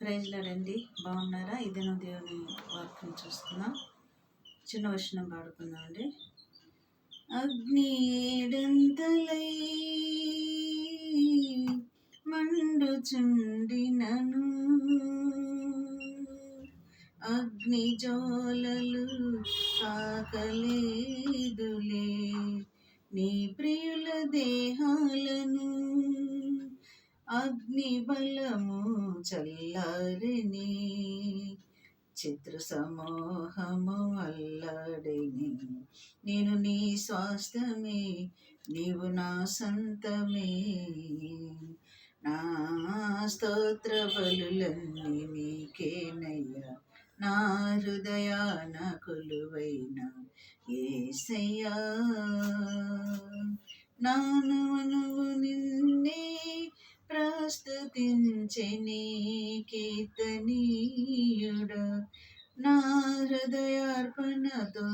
Praise లాడండి. బాగున్నారా? ఇదేనో దేవుని వాక్యం చూస్తున్నాం. చిన్న వచనం పాడుకుందాం అండి. అగ్ని ఏడంతలై మండుచుండినను, అగ్ని జ్వాలలు తాకలేదులే నీ ప్రియుల దేహాలను, అగ్ని బలము చల్లారిని, చిత్ర సమూహము అల్లాడిని. నేను నీ స్వాస్థ్యమే, నీవు నా సొంతమే, నా స్తోత్ర బలులన్నీ నీకేనయ్యా, నా హృదయాన కొలువైన యేసయ్యా. నాను నిన్నే ప్రస్తుతించెని కీర్తనీయుడా, నా హృదయార్పణతో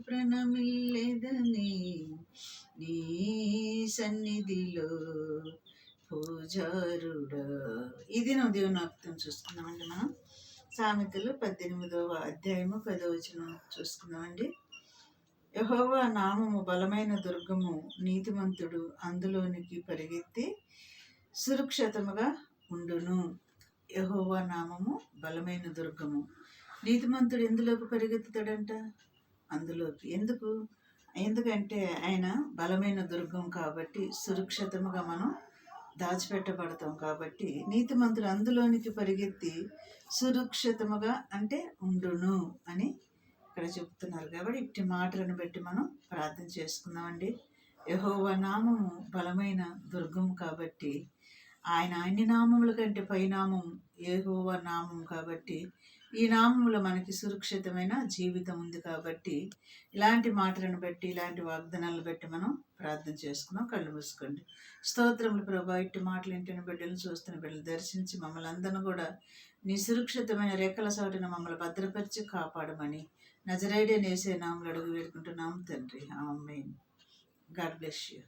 ప్రణమిల్లెదని నీ సన్నిధిలో పూజారుడా. ఇది నా దేవుని వాక్యం చూసుకున్నామండి. మనం సామెతలు 18వ అధ్యాయము 10వ వచనం చూసుకున్నామండి. యెహోవా నామము బలమైన దుర్గము, నీతిమంతుడు అందులోనికి పరిగెత్తి సురక్షితముగా ఉండును. యెహోవా నామము బలమైన దుర్గము. నీతిమంతుడు ఎందులోకి పరిగెత్తుతాడంట? అందులోకి. ఎందుకంటే ఆయన బలమైన దుర్గం కాబట్టి, సురక్షితముగా మనం దాచిపెట్టబడతాం కాబట్టి నీతిమంతుడు అందులోనికి పరిగెత్తి సురక్షితముగా అంటే ఉండును అని ఇక్కడ చెప్తున్నారు. కాబట్టి ఇట్టి మాటలను బట్టి మనం ప్రార్థన చేసుకుందామండి. యెహోవా నామము బలమైన దుర్గం కాబట్టి, ఆయన అన్ని నామముల కంటే పైనామం యెహోవా నామం కాబట్టి, ఈ నామంలో మనకి సురక్షితమైన జీవితం ఉంది కాబట్టి, ఇలాంటి మాటలను బట్టి, ఇలాంటి వాగ్దానాలను బట్టి మనం ప్రార్థన చేసుకున్నాం. కళ్ళు మూసుకోండి. స్తోత్రములు ప్రభా, ఇట్టి మాటలు ఇంటిని బిడ్డలు చూస్తున్న బిడ్డలు దర్శించి మమ్మల్ని అందరిని కూడా నీ సురక్షితమైన రెక్కల సాటున మమ్మల్ని భద్రపరిచి కాపాడమని నజరేయుడైన యేసయ్య నామములో అడుగు వేడుకుంటున్నాం తండ్రి. ఆమేన్. God bless you.